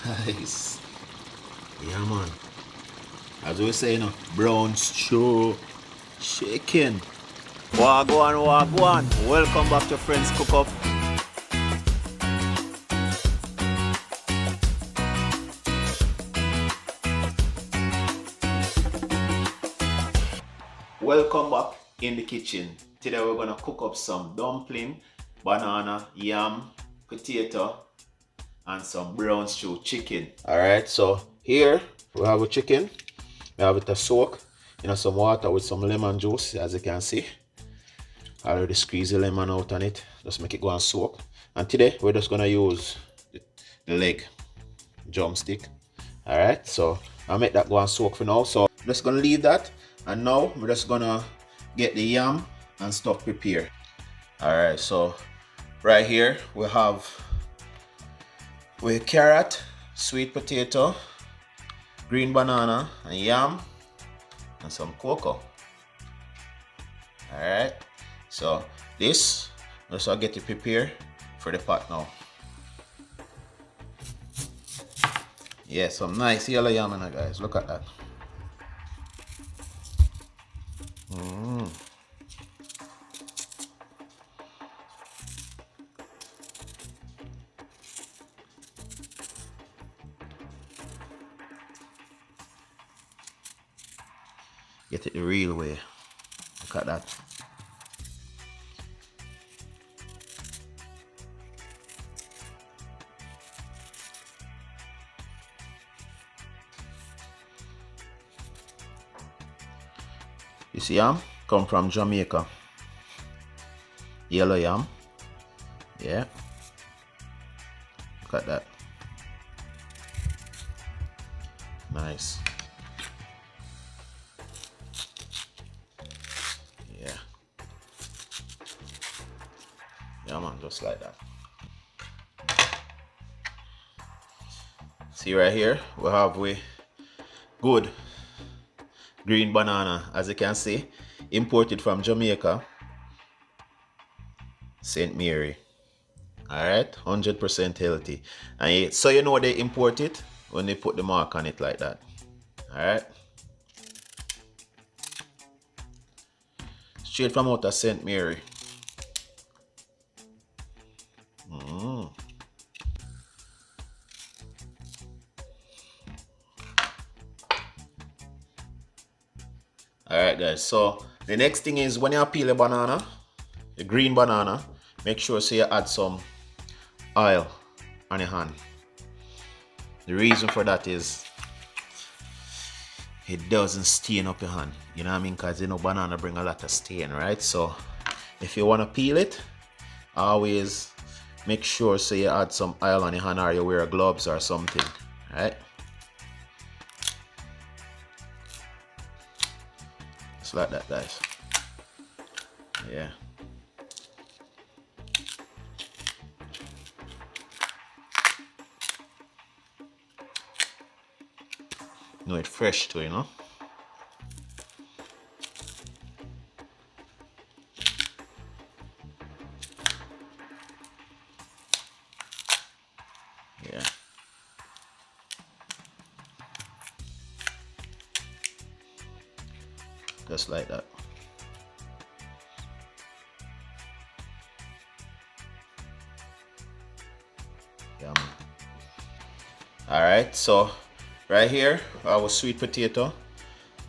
Nice. Yeah, man. As we say, brown stew chicken. Wagwan, wagwan. Welcome back to Friends Cook Up. Welcome back in the kitchen. Today we're gonna cook up some dumpling, banana, yam, potato, and some brown stew chicken. Alright, so here we have a chicken. We have it a soak in some water with some lemon juice, as you can see. I already squeeze the lemon out on it. Just make it go and soak. And today we're just gonna use the leg drumstick. Alright, so I'll make that go and soak for now. So I'm just gonna leave that, and now we're just gonna get the yam and stuff prepared. Alright, so right here we have carrot, sweet potato, green banana, and yam, and some cocoa. Alright, so this, let's get it prepared for the pot now. Yeah, some nice yellow yam in it, guys. Look at that. Get it the real way. Look at that. You see yam? Come from Jamaica. Yellow yam. Yeah. Look at that. Nice. Yeah. Yeah, man, just like that. See right here, we have good green banana, as you can see, imported from Jamaica, St. Mary. Alright, 100% healthy. And so you know they import it when they put the mark on it like that. Alright. Straight from out of St. Mary. Alright guys, so the next thing is when you peel a banana, the green banana, make sure so you add some oil on your hand. The reason for that is it doesn't stain up your hand. You know what I mean? Because you know banana bring a lot of stain, right? So if you want to peel it, always make sure so you add some oil on your hand, or you wear gloves or something, right? Just like that, guys. Yeah. No, it's fresh too, you know. Yeah. Just like that. Yeah, man. Alright, so right here our sweet potato,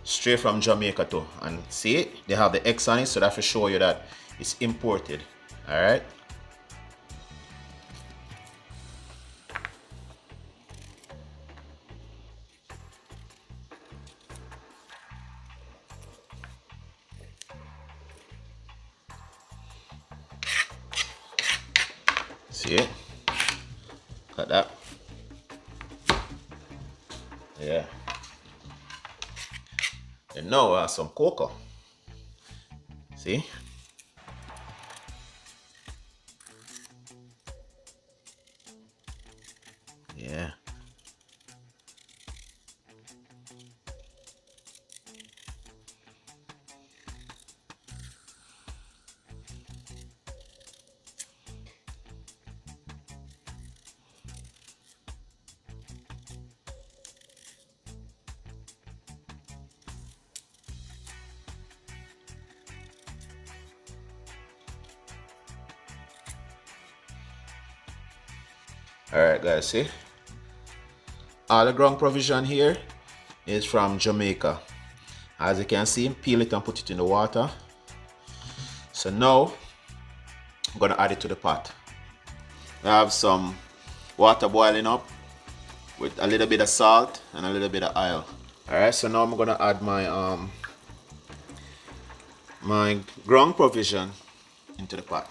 straight from Jamaica too. And see, they have the X on it, so that will show you that it's imported. Alright. See it? Cut that. Yeah. And now some cocoa. See? Yeah. Alright guys, see? All the ground provision here is from Jamaica. As you can see, peel it and put it in the water. So now, I'm gonna add it to the pot. I have some water boiling up with a little bit of salt and a little bit of oil. Alright, so now I'm gonna add my ground provision into the pot.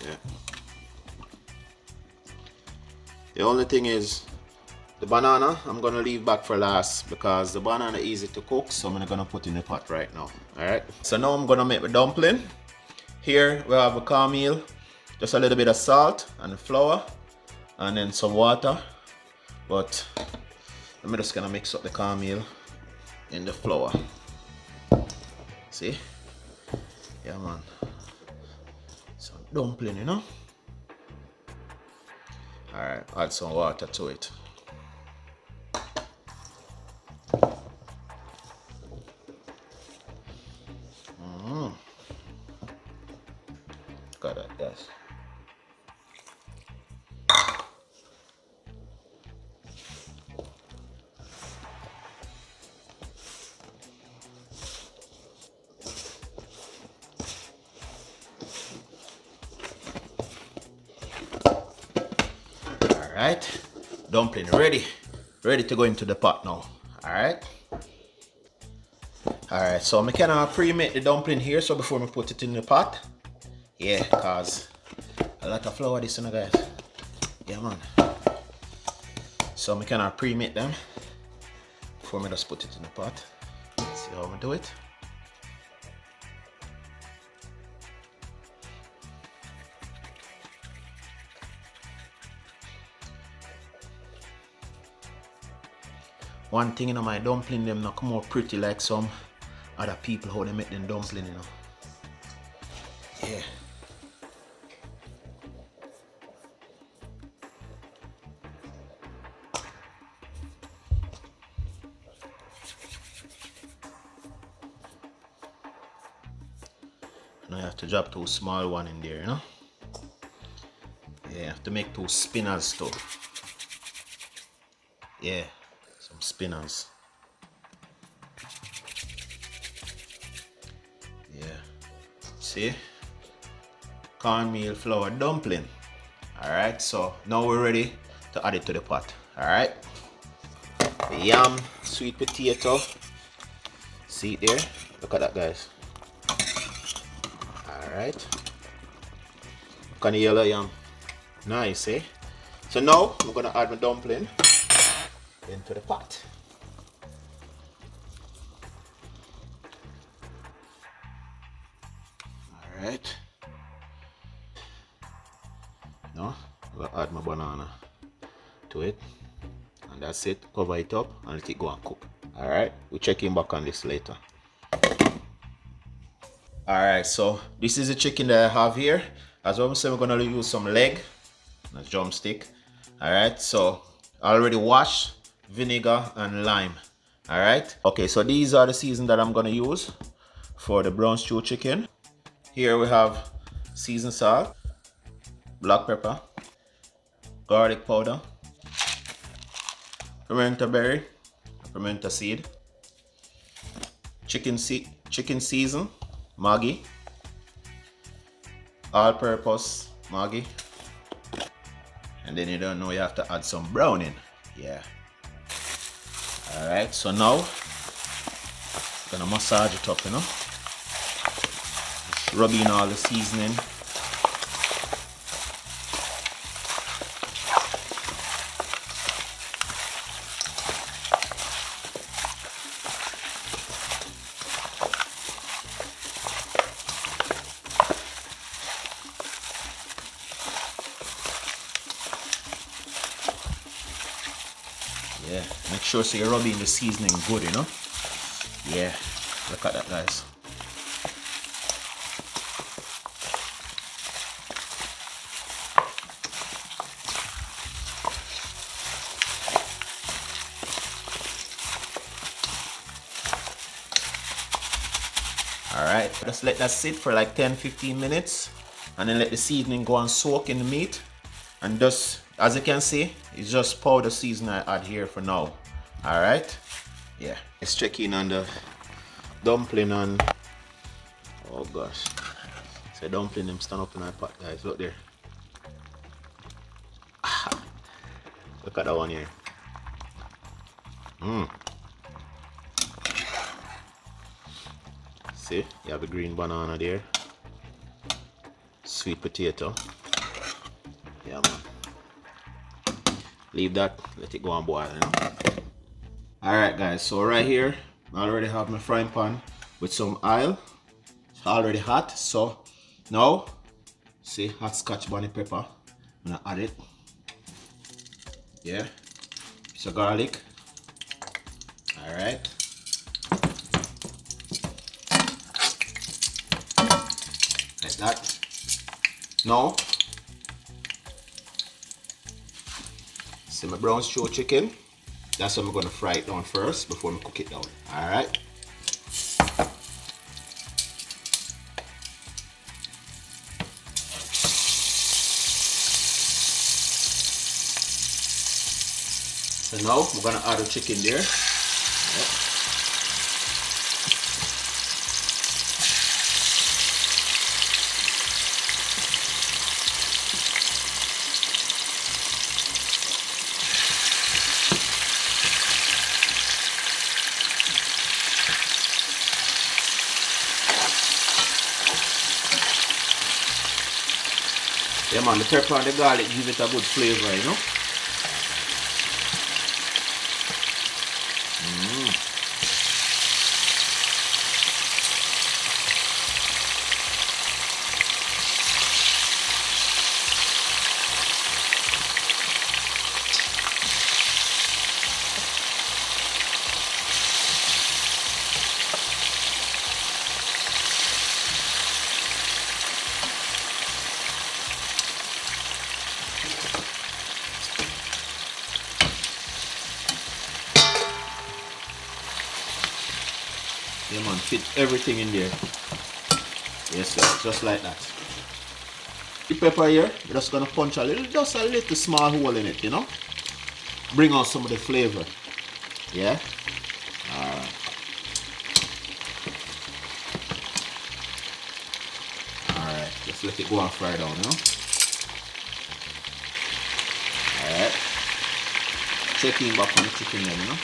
Yeah. The only thing is the banana I'm gonna leave back for last because the banana is easy to cook, so I'm gonna put in the pot right now. Alright, so now I'm gonna make the dumpling. Here we have a cornmeal, just a little bit of salt and flour and then some water, but I'm just gonna mix up the cornmeal in the flour. See? Yeah man, some dumpling, you know. Alright, add some water to it. Look at that, guys. Alright, dumpling ready to go into the pot now. Alright, so I can pre-make the dumpling here, so before I put it in the pot. Yeah, cause a lot of flour this one, guys. Yeah man. So I can pre-make them before I just put it in the pot. See how I do it. One thing, you know, my dumpling them not come out pretty like some other people how they make them dumpling, you know. Yeah. Now you have to drop 2 small one in there, you know. Yeah, you have to make 2 spinners too. Yeah, some spinners. Yeah. See? Cornmeal flour dumpling. Alright, so now we're ready to add it to the pot. Alright. The yam, sweet potato. See it there? Look at that, guys. Alright. Look at the yellow yam. Nice, eh? So now I'm gonna add my dumpling into the pot. Alright. Now I'm gonna add my banana to it. And that's it. Cover it up and let it go and cook. Alright, we'll check in back on this later. Alright, so this is the chicken that I have here. As well, we're gonna use some leg and a drumstick. Alright, so I already washed, vinegar and lime. Alright, okay, so these are the seasons that I'm gonna use for the brown stew chicken. Here we have seasoned salt, black pepper, garlic powder, pimento berry, pimento seed, chicken season, Maggi, all-purpose Maggi, and then you don't know you have to add some browning. Yeah. All right. So now I'm gonna massage it up, you know. Just rub in all the seasoning. Yeah, make sure so you're rubbing the seasoning good, you know. Yeah, look at that, guys. Alright, just let that sit for like 10-15 minutes and then let the seasoning go and soak in the meat. And just, as you can see, it's just powder seasoning I add here for now. Alright? Yeah. Let's check in on the dumpling and, oh gosh. So dumpling them stand up in our pot, guys. Look there. Look at that one here. See, you have the green banana there. Sweet potato. Yeah, man. Leave that, let it go and boil, you know? Alright guys, so right here, I already have my frying pan with some oil. It's already hot, so now, see, hot scotch bonnet pepper. I'm gonna add it. Yeah, it's a garlic. Alright. Like that. Now, see my brown stew chicken. That's what I'm gonna fry it down first before I cook it down. Alright. So now we're gonna add the chicken there. Yep. Yeah man, the pepper and the garlic give it a good flavor, you know. Yeah man, fit everything in there. Yes sir, just like that. The pepper here, we're just gonna punch just a little small hole in it, you know. Bring out some of the flavor. Yeah? Alright. Alright, just let it go and fry down, you know. Alright. Checking back on the chicken then, you know.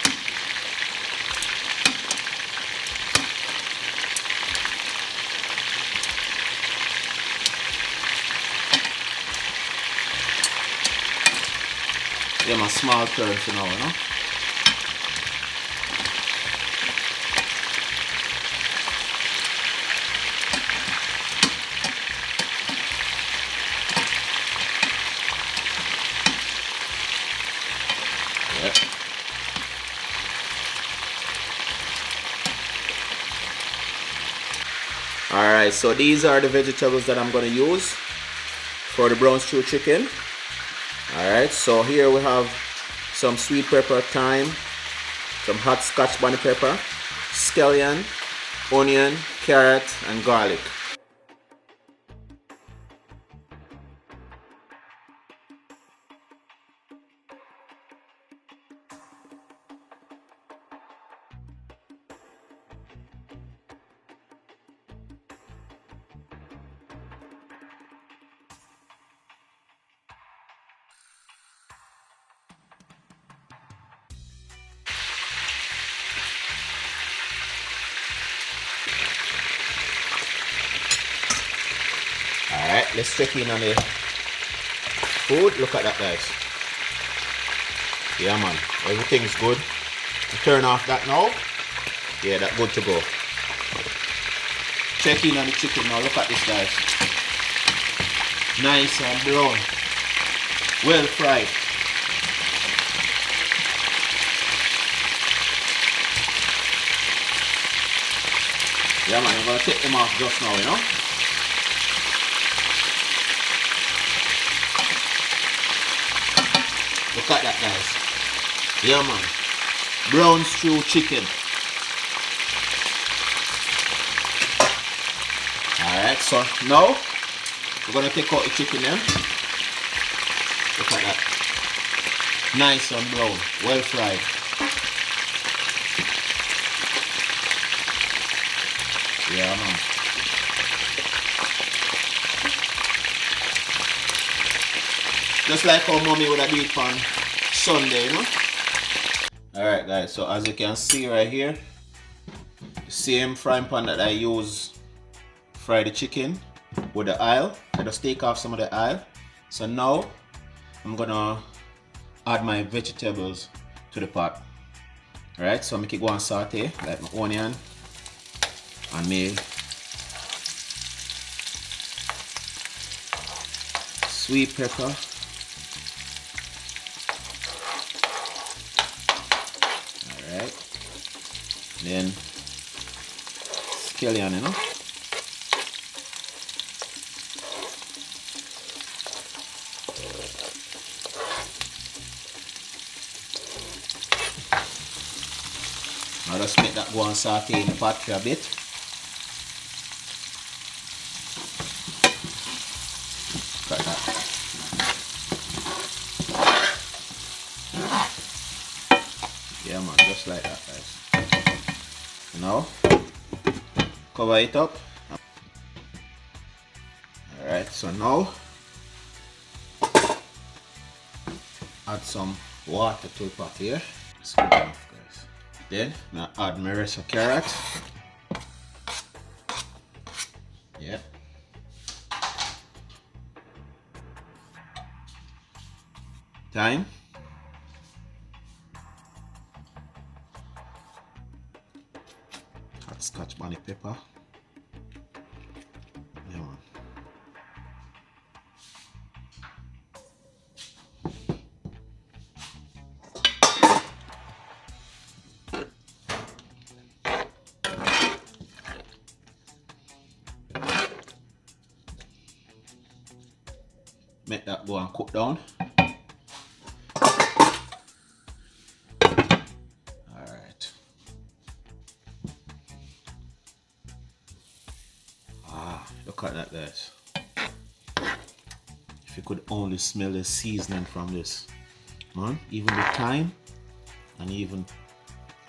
Yeah, my small turns, you know. Yep. Alright, so these are the vegetables that I'm going to use for the brown stew chicken. Alright, so here we have some sweet pepper, thyme, some hot scotch bonnet pepper, scallion, onion, carrot, and garlic. Alright, let's check in on the food. Look at that, guys. Yeah man, everything's good. You turn off that now. Yeah, that's good to go. Check in on the chicken now. Look at this, guys. Nice and brown. Well fried. Yeah man, I'm gonna take them off just now, you know. Look at that, guys. Yeah man, brown stew chicken. so now we're gonna take out the chicken there. Look at that. Nice and brown, well fried. Yeah, man. Just like how mommy would have do it on Sunday, you know? Alright guys, so as you can see right here, the same frying pan that I use fry the chicken with the oil. I just take off some of the oil. So now I'm gonna add my vegetables to the pot. Alright, so I make it go and saute like my onion and my sweet pepper. Alright. Then scallion, you know. Now just make that go and saute in the pot for a bit. Cut that. Yeah man, just like that guys. Now, cover it up. Alright, so now add some water to the pot here. Let's go off guys. Then now add my rest of carrot. Yeah. Thyme. Hot scotch bonnet pepper. Yeah man. Make that go and cook down. Alright. Look at that guys. If you could only smell the seasoning from this. Man, even the thyme and even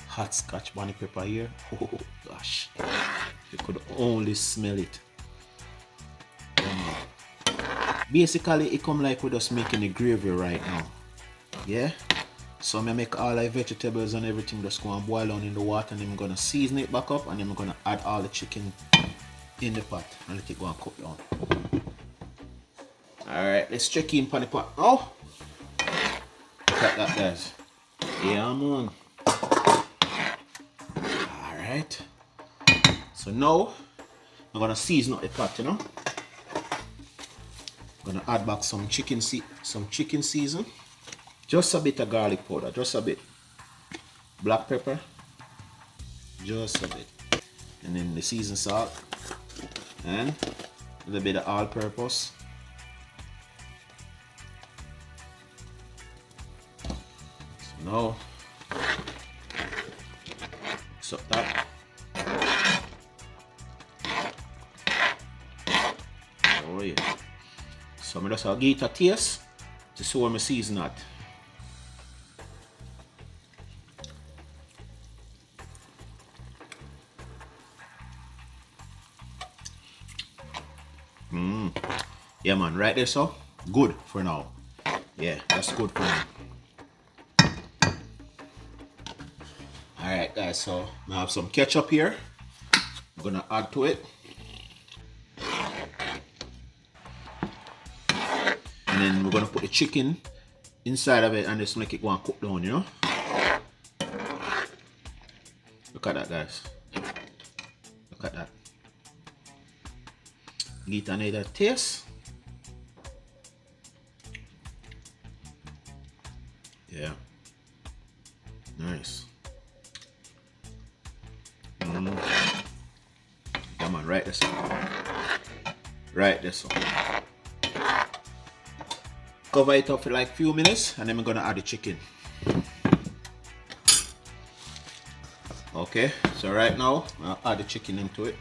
hot scotch bonnet pepper here. Oh gosh. If you could only smell it. Basically it come like we're just making a gravy right now. Yeah. So I'm gonna make all the vegetables and everything just go and boil down in the water, and then I'm gonna season it back up, and then I'm gonna add all the chicken in the pot and let it go and cook down. Alright, let's check in on the pot now. Look at that guys. Yeah man. Alright. So now I'm gonna season up the pot, you know. I'm gonna add back some chicken season. Just a bit of garlic powder, just a bit. Black pepper, just a bit. And then the seasoned salt. And a little bit of all-purpose. So now, mix up that. Oh yeah. So I'm just gonna give it a taste to see where my season at. Yeah man, right there, so good for now. Yeah, that's good for now. Alright guys, so I have some ketchup here. I'm gonna add to it. And then we're gonna put the chicken inside of it and just make it go and cook down, you know. Look at that guys. Look at that. Get another taste. Yeah. Nice. Come on, right this one. Right this one. Cover it up for like a few minutes and then we're gonna add the chicken. Okay, so right now I'll add the chicken into it.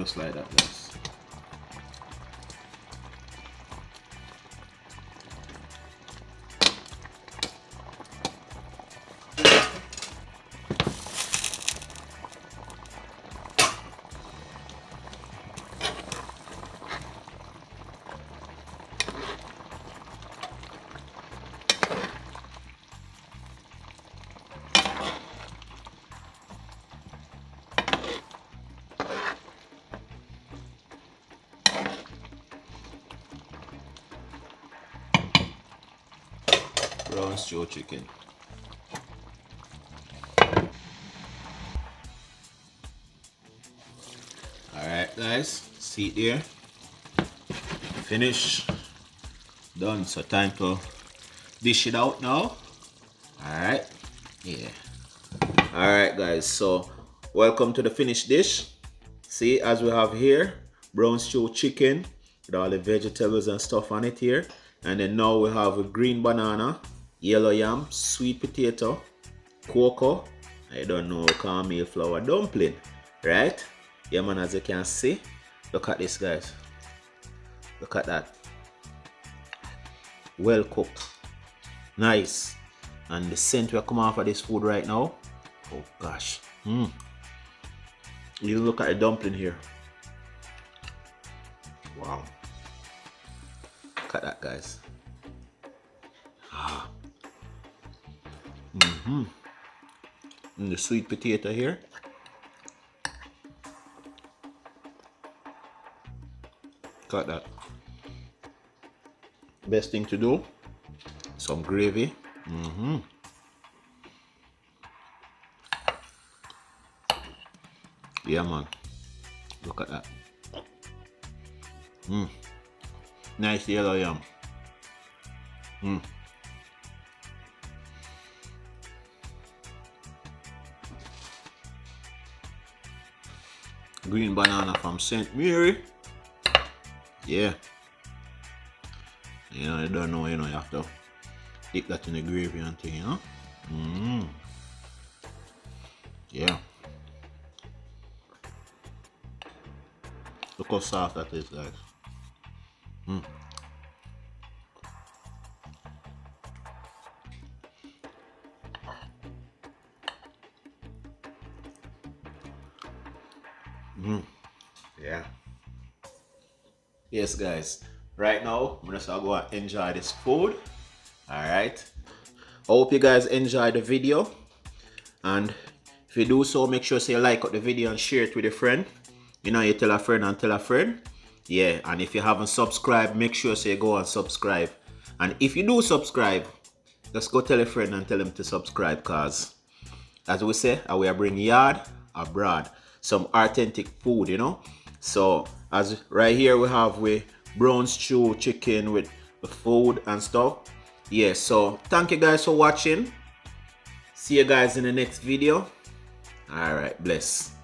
Just like that, guys. Brown stew chicken. Alright guys, see it there. Finished. Done. So time to dish it out now. Alright. Yeah. Alright guys, so welcome to the finished dish. See, as we have here, brown stew chicken with all the vegetables and stuff on it here. And then now we have a green banana, yellow yam, sweet potato, cocoa, I don't know, cornmeal flour dumpling, right? Yeah man, as you can see, look at this guys. Look at that. Well cooked. Nice. And the scent will come off of this food right now. Oh gosh. You look at the dumpling here. Wow. Look at that guys. And the sweet potato here. Look at that. Best thing to do, some gravy. Yeah man, look at that. Nice yellow yam. Green banana from St. Mary. Yeah. You know, you don't know, you know, you have to dip that in the gravy and thing, you know? Yeah. Look how soft that is, guys. Yeah. Yes, guys. Right now, I'm just gonna go and enjoy this food. Alright. I hope you guys enjoyed the video. And if you do so, make sure you like up the video and share it with a friend. You know, you tell a friend and tell a friend. Yeah, and if you haven't subscribed, make sure you go and subscribe. And if you do subscribe, just go tell a friend and tell them to subscribe, cause as we say, we are bringing yard abroad, some authentic food, you know. So as right here we have brown stew chicken with the food and stuff. Yeah, so thank you guys for watching. See you guys in the next video. All right, bless.